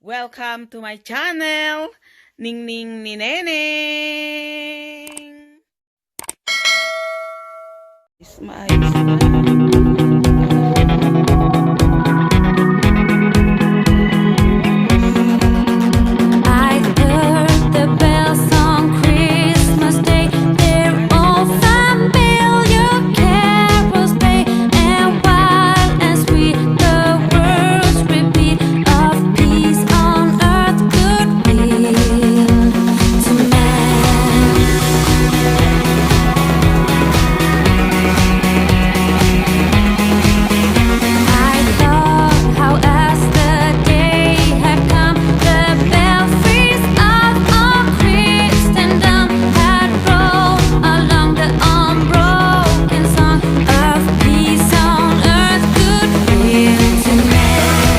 Welcome to my channel, Ning Ning ni Neneng. Maayos na. I heard the bells on Christmas Day. They're all familiar carols play, and wild and sweet the words repeat of peace on earth, goodwill to man. I thought how as the day had come, the belfries of all Christendom had rolled along the unbroken song of peace on earth, goodwill to men.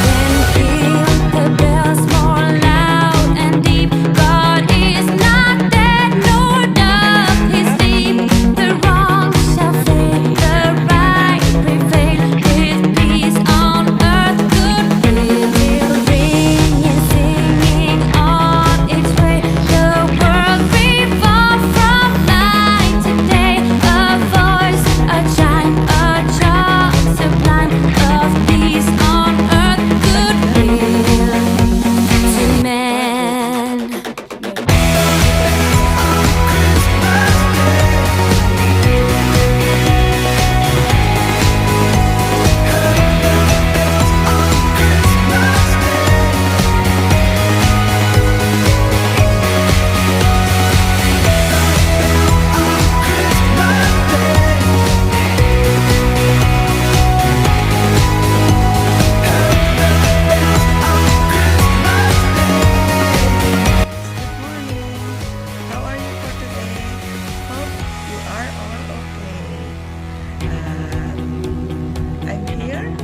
Then peal the bells more loud and deep. God is not dead, nor doth he sleep. The wrong shall fade, the right prevail. With peace on earth, goodwill ringing, singing on its way. The world revolve from night to day. A voice, a chime, a chant sublime of peace on earth, goodwill to men. Good morning. How are you for today? Hope you are all okay. I'm here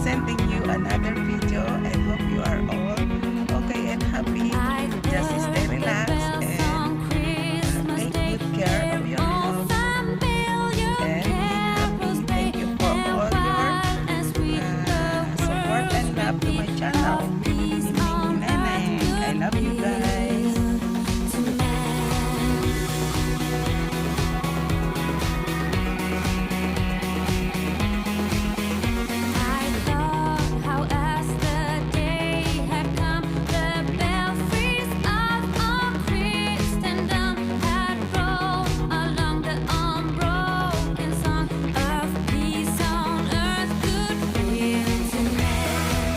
sending you another video and hope you are all okay and happy. I Just stay heard the relaxed bells and on Christmas take Day. good care of your All health familiar and be carols happy. play, Thank you for and all your wild and sweet the support words and love to my repeat channel. of peace Ning Ning on ni Neneng. I earth, love you guys. goodwill to men. I thought how as the day had come, the belfries of all Christendom had rolled along the unbroken song of peace on earth, goodwill to men.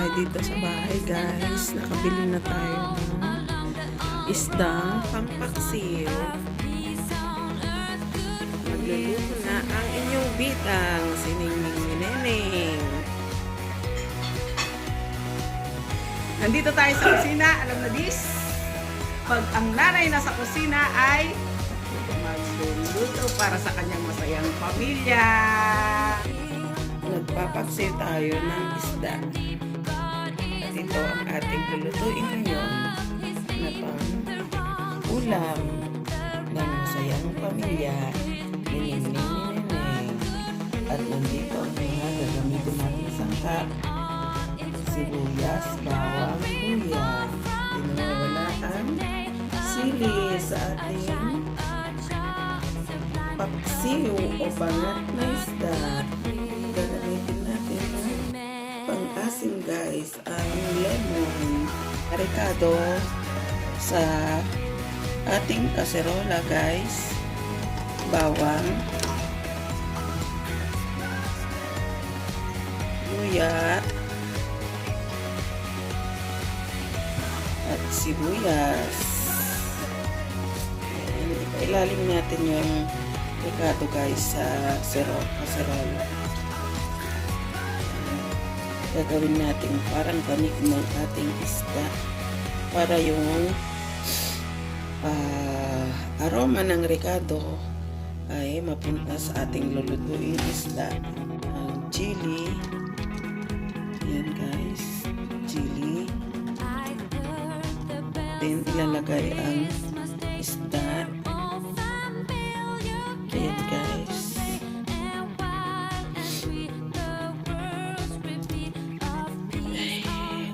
tayo dito sa bahay, guys. Nakabili na tayo ng isdang pampaksiw. Magluluto na ang inyong bitang, si Ningning ni Neneng. Nandito tayo sa kusina. Alam na dis, pag ang nanay nasa kusina ay magluluto para sa kanyang masayang pamilya. Nagpapaksiw tayo ng isda. At ito ang ating lulutuin ngayon na pang-ulam ng masayang pamilya ni Neneng. At nandito ang mga gagamitin natin sangkap: sibuyas, bawang, luya. Tinawala ang sili sa ating paksiw o bangat na isda. Gagamitin natin ng pang-asim, guys, ang lemon, ricado sa ating kaserola, guys, bawang, luya, at sibuyas. Ilalim natin yung ricado, guys, sa kaserola. Gagawin natin parang banig ng ating isda para yung aroma ng ricado ay mapunta sa ating lulutuin isda. Ang chili, yan, guys, chili. Then ilalagay ang isda. Ayan, guys.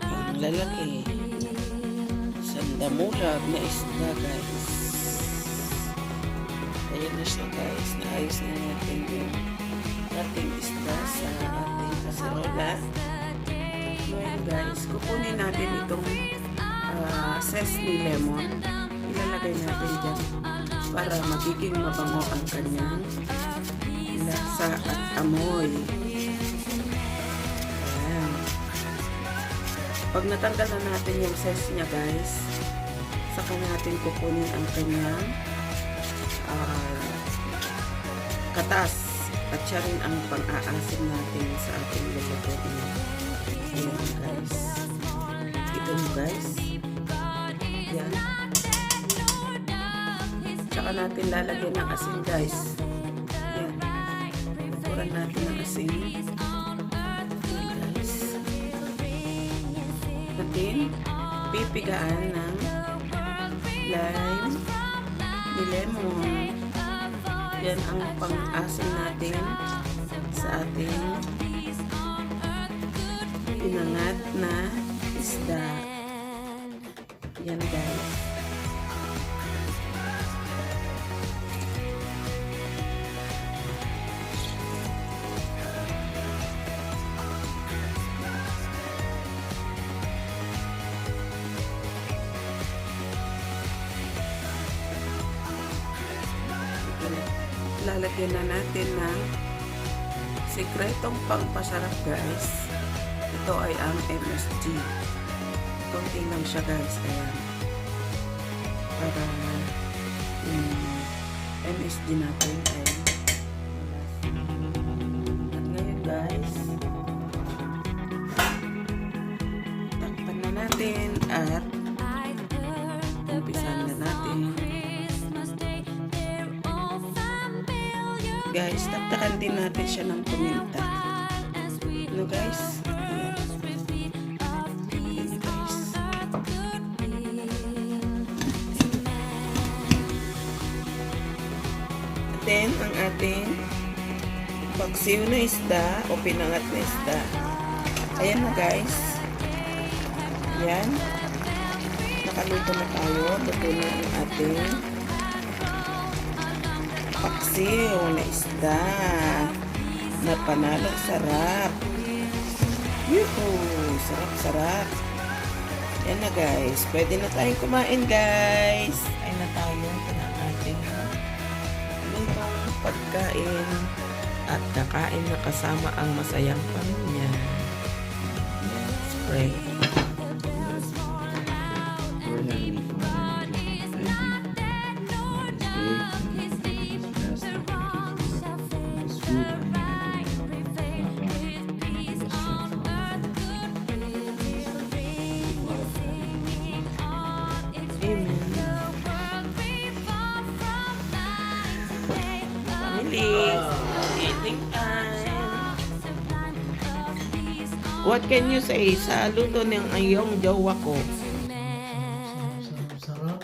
Ang lalaki. Sandamulag na isda, guys. Ayan na siya, guys. Naayos na natin yung ating isda sa ating kaserola. Ngayon, guys, kukunin natin itong sesame lemon. Ilalagay natin dyan para magiging mabango ang kanyang lasa at amoy. Ayan. Pag natanggal na natin yung zest niya, guys, saka natin kukunin ang kanyang katas, at siya rin ang pang-aasim natin sa ating lulutuin. Ayan, guys. Ito mo, guys. Yan. Tsaka natin lalagyan ng asin, guys. Yan. Tukuran natin ng asin. Yan, guys. Natin pipigaan ng lime ni lemon. Yan ang pang-asin natin sa ating pinangat na isda. Yan, guys. Lalagyan na natin ng sikretong pangpasarap, guys. Ito ay ang MSG. Konti lang siya, guys. Ayan. Para MSG natin ay at ngayon, guys, takpan na natin at umpisan na natin. Guys, taktakan din natin siya ng paminta. No, guys? Ayan. Ayan, guys. Then, ang ating paksiw na isda o pinangat na isda. Ayan na, guys. Ayan. Nakaluto na tayo. Luto na ang ating paksiw na isda na panalong sarap. Yuhuu! Sarap-sarap. Yan na, guys. Pwede na tayong kumain, guys. Ay na tayo na ating lutong pagkain at kakain na kasama ang masayang pamilya. Yes, pray. Lord Heavenly Father, we just thank you for this day. Thank you for this rest. Thank you for this food. Amen. Family, eating time. What can you say sa luto ng iyong jowa ko? Sarap.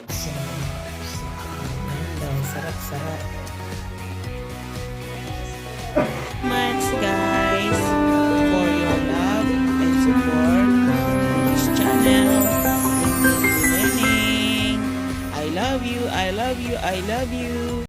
Sarap-sarap. Much guys for your love and support this channel. I love you, I love you, I love you.